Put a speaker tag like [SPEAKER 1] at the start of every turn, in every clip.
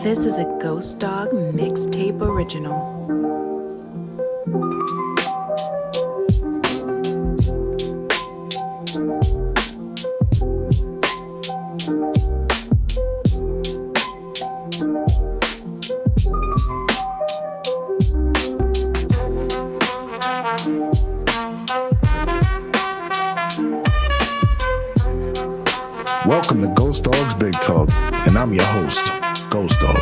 [SPEAKER 1] This is a Ghost Dog mixtape original.
[SPEAKER 2] Welcome to Ghost Dog's Big Talk, and I'm your host, Ghost Dog.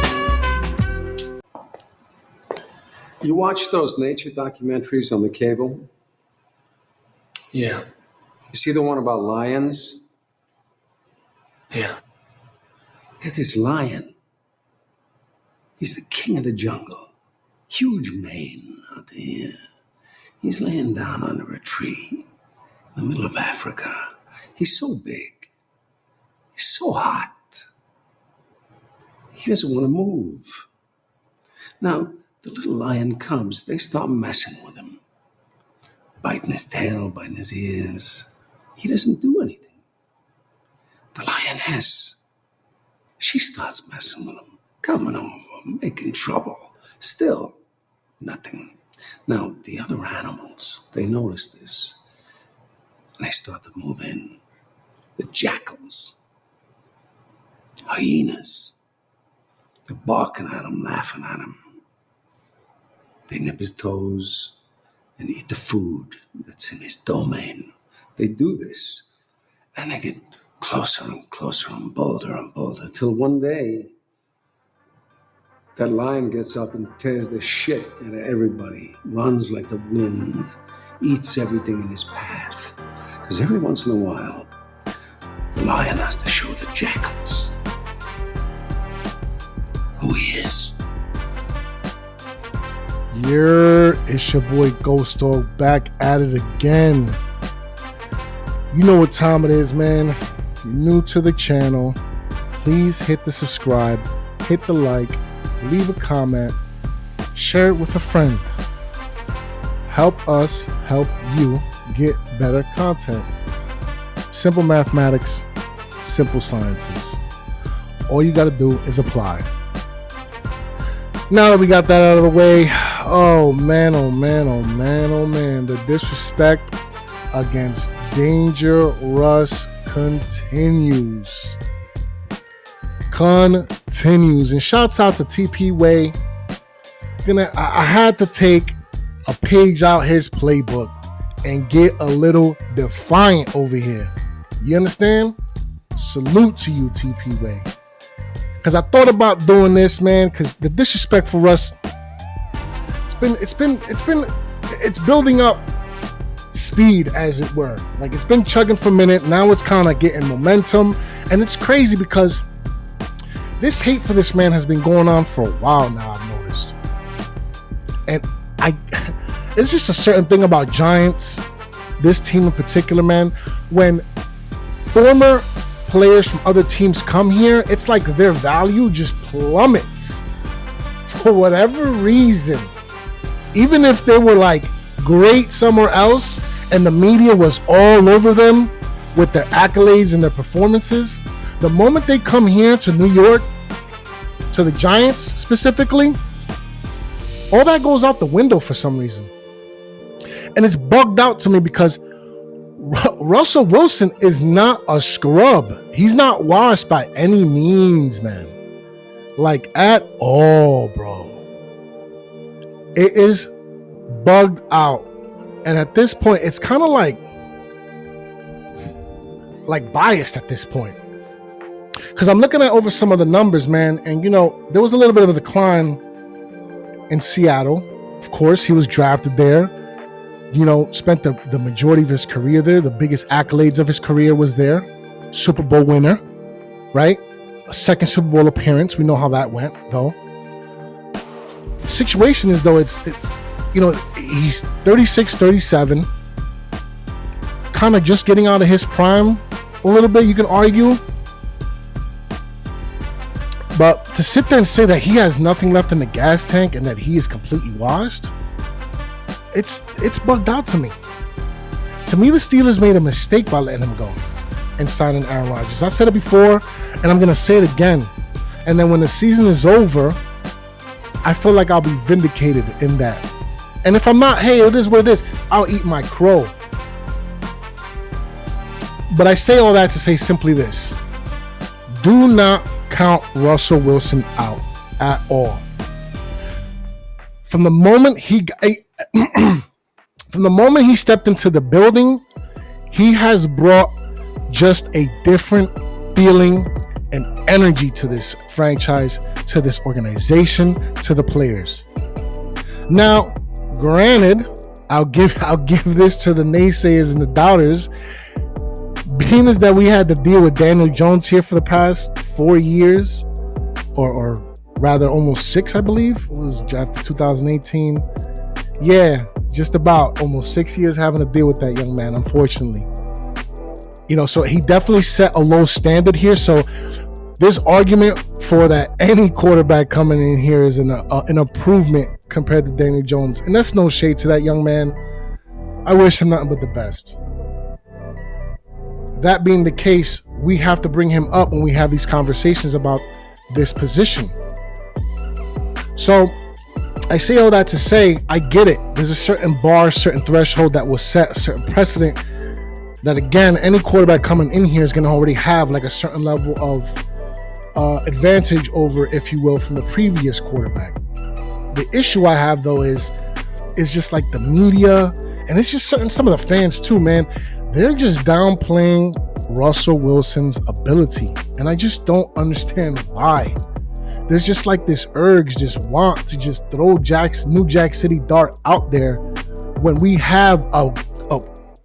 [SPEAKER 3] You watch those nature documentaries on the cable?
[SPEAKER 4] Yeah.
[SPEAKER 3] You see the one about lions?
[SPEAKER 4] Yeah.
[SPEAKER 3] Look at this lion. He's the king of the jungle. Huge mane out there. He's laying down under a tree in the middle of Africa. He's so big. He's so hot. He doesn't want to move. Now, the little lion cubs, they start messing with him. Biting his tail, biting his ears. He doesn't do anything. The lioness, she starts messing with him, coming over, making trouble. Still, nothing. Now, the other animals, they notice this, and they start to move in. The jackals, hyenas, they're barking at him, laughing at him. They nip his toes and eat the food that's in his domain. They do this, and they get closer and closer and bolder, till one day, that lion gets up and tears the shit out of everybody, runs like the wind, eats everything in his path. Because every once in a while, the lion has to show the jackals who he is.
[SPEAKER 5] It's your boy Ghost Dog back at it again. You know what time it is, man. If you're new to the channel, please hit the subscribe, hit the like, leave a comment, share it with a friend. Help us help you get better content. Simple mathematics, simple sciences. All you gotta do is apply. Now that we got that out of the way, oh man, the disrespect against Danger Russ continues. And shouts out to TP Way. I had to take a page out his playbook and get a little defiant over here. You understand? Salute to you, TP Way. Because I thought about doing this, man, because the disrespect for Russ, it's building up speed, as it were. Like, it's been chugging for a minute. Now it's kind of getting momentum. And it's crazy because this hate for this man has been going on for a while now, I've noticed. And it's just a certain thing about Giants, this team in particular, man. When former players from other teams come here, it's like their value just plummets for whatever reason. Even if they were like great somewhere else and the media was all over them with their accolades and their performances, the moment they come here to New York, to the Giants specifically, all that goes out the window for some reason. And it's bugged out to me because Russell Wilson is not a scrub. He's not washed by any means, man. Like, at all, bro. It is bugged out. And at this point, it's kind of like biased at this point. Because I'm looking at over some of the numbers, man. And, you know, there was a little bit of a decline in Seattle. Of course, he was drafted there. You know, spent the majority of his career there. The biggest accolades of his career was there. Super Bowl winner, right? A second Super Bowl appearance. We know how that went, though. The situation is, though, it's you know, he's 36, 37. Kind of just getting out of his prime a little bit, you can argue. But to sit there and say that he has nothing left in the gas tank and that he is completely washed, it's bugged out to me. To me, the Steelers made a mistake by letting him go. in signing Aaron Rodgers. I said it before, and I'm going to say it again. And then when the season is over, I feel like I'll be vindicated in that. And if I'm not, hey, it is what it is. I'll eat my crow. But I say all that to say simply this. Do not count Russell Wilson out at all. From the moment he stepped into the building, he has brought just a different feeling and energy to this franchise, to this organization, to the players. Now, granted, I'll give this to the naysayers and the doubters. Being as that we had to deal with Daniel Jones here for the past 4 years, or rather almost 6, I believe. It was drafted 2018. Yeah, just about almost 6 years having to deal with that young man, unfortunately. So he definitely set a low standard here. So this argument for that any quarterback coming in here is an improvement compared to Daniel Jones. And that's no shade to that young man. I wish him nothing but the best. That being the case, we have to bring him up when we have these conversations about this position. So I say all that to say, I get it. There's a certain bar, certain threshold that will set a certain precedent that, again, any quarterback coming in here is going to already have like a certain level of advantage over, if you will, from the previous quarterback. The issue I have, though, is just like the media, and it's just some of the fans too, man. They're just downplaying Russell Wilson's ability, and I just don't understand why. There's just like this urge, just want to just throw New Jack City dart out there when we have a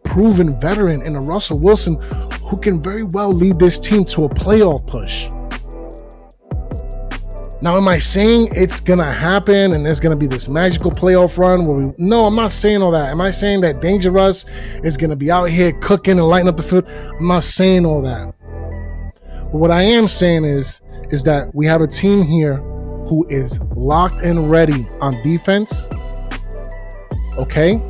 [SPEAKER 5] proven veteran in a Russell Wilson who can very well lead this team to a playoff push. Now, am I saying it's going to happen and there's going to be this magical playoff run where no, I'm not saying all that. Am I saying that Danger Russ is going to be out here cooking and lighting up the field? I'm not saying all that. But what I am saying is that we have a team here who is locked and ready on defense, okay?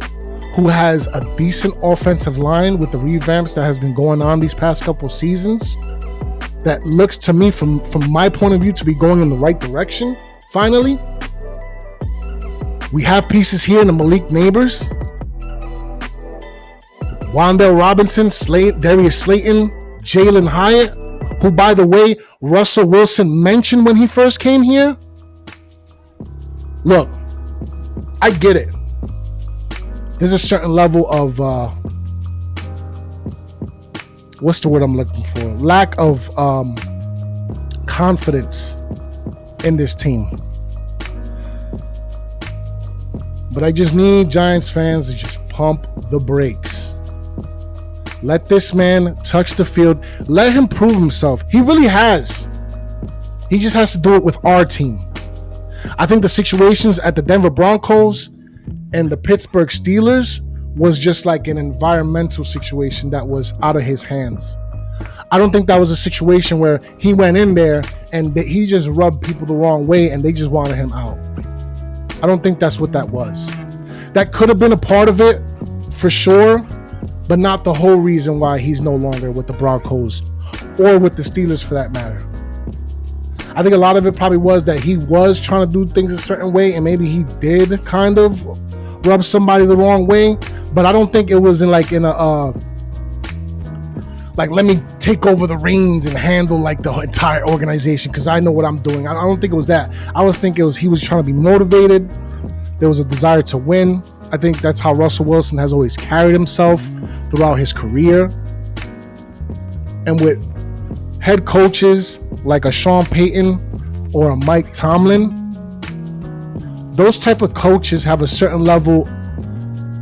[SPEAKER 5] Who has a decent offensive line with the revamps that has been going on these past couple seasons. That looks to me, from my point of view, to be going in the right direction, finally. We have pieces here in the Malik Neighbors, Wan'Dale Robinson, Darius Slayton, Jalen Hyatt, who, by the way, Russell Wilson mentioned when he first came here. Look, I get it. There's a certain level of what's the word I'm looking for? Lack of confidence in this team. But I just need Giants fans to just pump the brakes. Let this man touch the field. Let him prove himself. He really has. He just has to do it with our team. I think the situations at the Denver Broncos and the Pittsburgh Steelers was just like an environmental situation that was out of his hands. I don't think that was a situation where he went in there and he just rubbed people the wrong way and they just wanted him out. I don't think that's what that was. That could have been a part of it for sure, but not the whole reason why he's no longer with the Broncos or with the Steelers for that matter. I think a lot of it probably was that he was trying to do things a certain way and maybe he did kind of rub somebody the wrong way, but I don't think it was in a let me take over the reins and handle like the entire organization because I know what I'm doing. I don't think it was that. I was thinking he was trying to be motivated. There was a desire to win. I think that's how Russell Wilson has always carried himself throughout his career. And with head coaches like a Sean Payton or a Mike Tomlin, those type of coaches have a certain level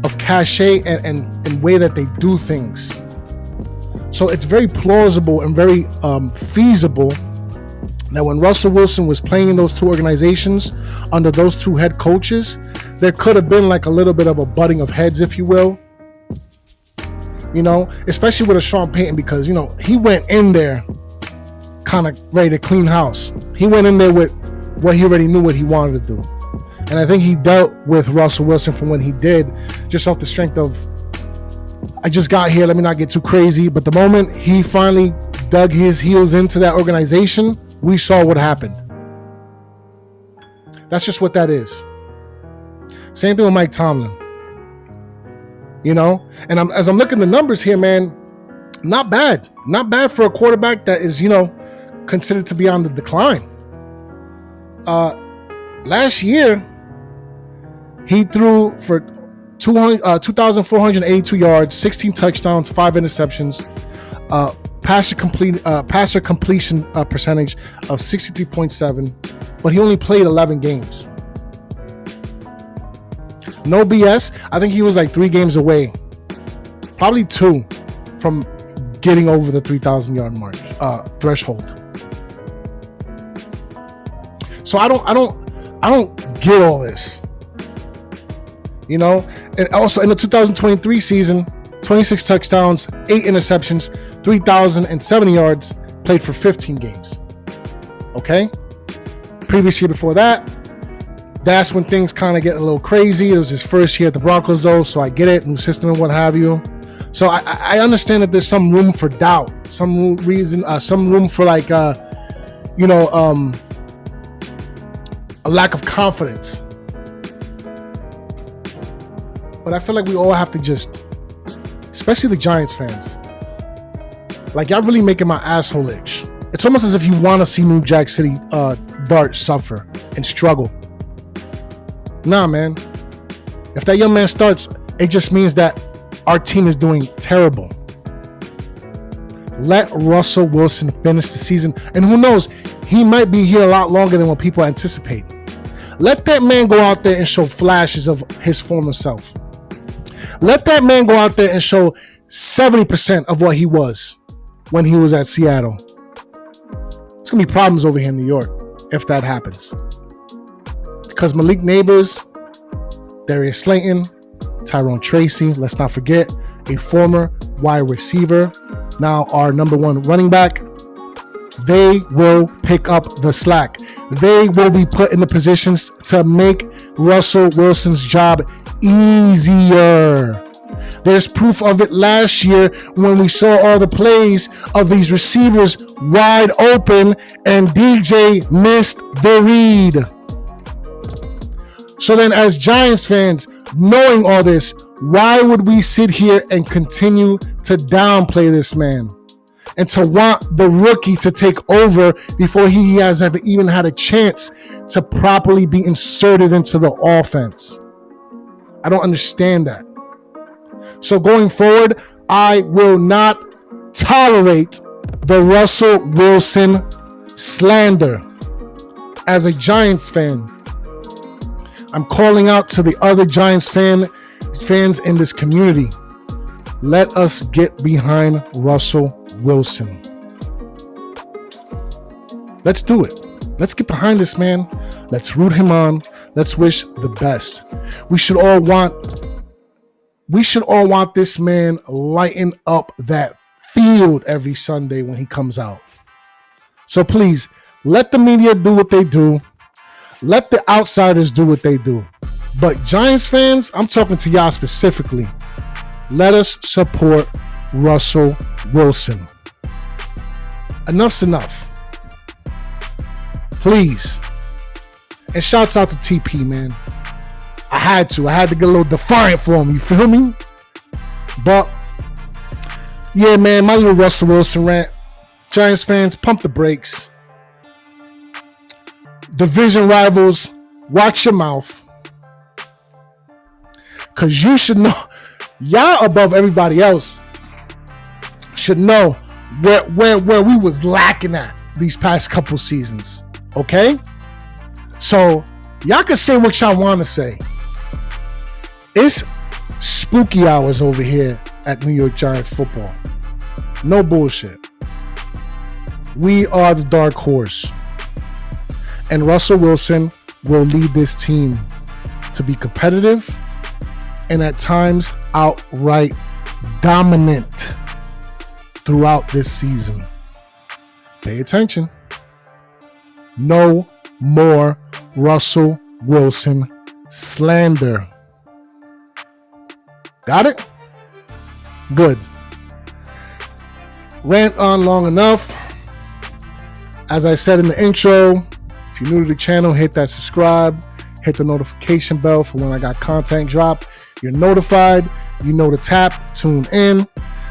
[SPEAKER 5] of cachet and way that they do things. So it's very plausible and very feasible that when Russell Wilson was playing in those two organizations under those two head coaches, there could have been like a little bit of a butting of heads, if you will. You know, especially with a Sean Payton because, you know, he went in there kind of ready to clean house. He went in there with what he already knew what he wanted to do. And I think he dealt with Russell Wilson from when he did, just off the strength of I just got here. Let me not get too crazy. But the moment he finally dug his heels into that organization, we saw what happened. That's just what that is. Same thing with Mike Tomlin. You know, and as I'm looking at the numbers here, man, not bad. Not bad for a quarterback that is, you know, considered to be on the decline. Last year, he threw for 2,482 yards, 16 touchdowns, 5 interceptions, passer completion percentage of 63.7, but he only played 11 games. No BS. I think he was like 3 games away, probably 2, from getting over the 3,000 yard mark threshold. So I don't get all this. You know, and also in the 2023 season, 26 touchdowns, 8 interceptions, 3,070 yards, played for 15 games. Okay? Previous year before that, that's when things kind of get a little crazy. It was his first year at the Broncos, though, so I get it, new system and what have you. So I understand that there's some room for doubt, some room for like, a lack of confidence. But I feel like we all have to just, especially the Giants fans, like y'all really making my asshole itch. It's almost as if you want to see New Jack City Dart suffer and struggle. Nah, man. If that young man starts, it just means that our team is doing terrible. Let Russell Wilson finish the season. And who knows, he might be here a lot longer than what people anticipate. Let that man go out there and show flashes of his former self. Let that man go out there and show 70% of what he was when he was at Seattle. It's going to be problems over here in New York if that happens. Because Malik Neighbors, Darius Slayton, Tyrone Tracy, let's not forget, a former wide receiver, now our number 1 running back, they will pick up the slack. They will be put in the positions to make Russell Wilson's job easier. There's proof of it last year when we saw all the plays of these receivers wide open and DJ missed the read. So then, as Giants fans, knowing all this, why would we sit here and continue to downplay this man and to want the rookie to take over before he has even had a chance to properly be inserted into the offense? I don't understand that. So going forward, I will not tolerate the Russell Wilson slander. As a Giants fan, I'm calling out to the other Giants fans in this community. Let us get behind Russell Wilson. Let's do it. Let's get behind this man. Let's root him on. Let's wish the best. We should all want this man lighting up that field every Sunday when he comes out. So please, let the media do what they do. Let the outsiders do what they do. But Giants fans, I'm talking to y'all specifically. Let us support Russell Wilson. Enough's enough. Please. And shouts out to TP, man. I had to get a little defiant for him, you feel me? But, yeah, man, my little Russell Wilson rant. Giants fans, pump the brakes. Division rivals, watch your mouth. Because you should know, y'all above everybody else should know where we was lacking at these past couple seasons. Okay? So, y'all can say what y'all want to say. It's spooky hours over here at New York Giants football. No bullshit. We are the dark horse. And Russell Wilson will lead this team to be competitive and at times outright dominant throughout this season. Pay attention. No more Russell Wilson slander. Got it? Good. Rant on long enough. As I said in the intro, if you're new to the channel, hit that subscribe, hit the notification bell for when I got content drop. You're notified. You know to tap, tune in.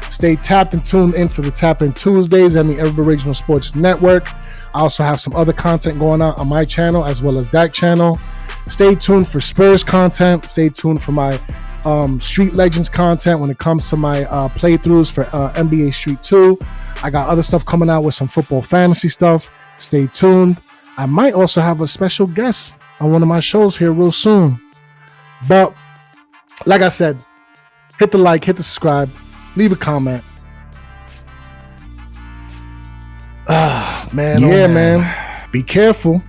[SPEAKER 5] Stay tapped and tuned in for the Tap In Tuesdays and the Every Regional Sports Network. I also have some other content going on my channel as well as that channel. Stay tuned for Spurs content. Stay tuned for my Street Legends content when it comes to my playthroughs for NBA Street 2. I got other stuff coming out with some football fantasy stuff. Stay tuned. I might also have a special guest on one of my shows here real soon. But like I said, hit the like, hit the subscribe, leave a comment. Man, yeah, man. Be careful.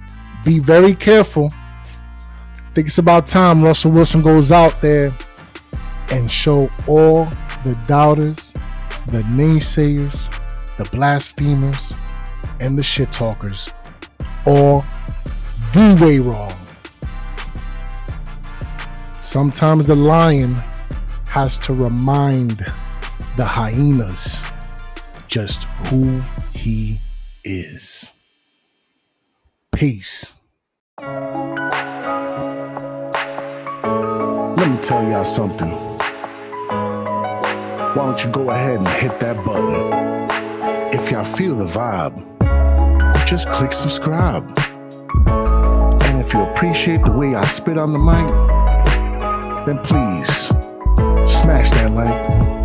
[SPEAKER 5] Be very careful. I think it's about time Russell Wilson goes out there and show all the doubters, the naysayers, the blasphemers, and the shit talkers all the way wrong. Sometimes the lion has to remind the hyenas just who he is. Peace.
[SPEAKER 2] Let me tell y'all something. Why don't you go ahead and hit that button? If y'all feel the vibe, just click subscribe. And if you appreciate the way I spit on the mic, then please smash that like.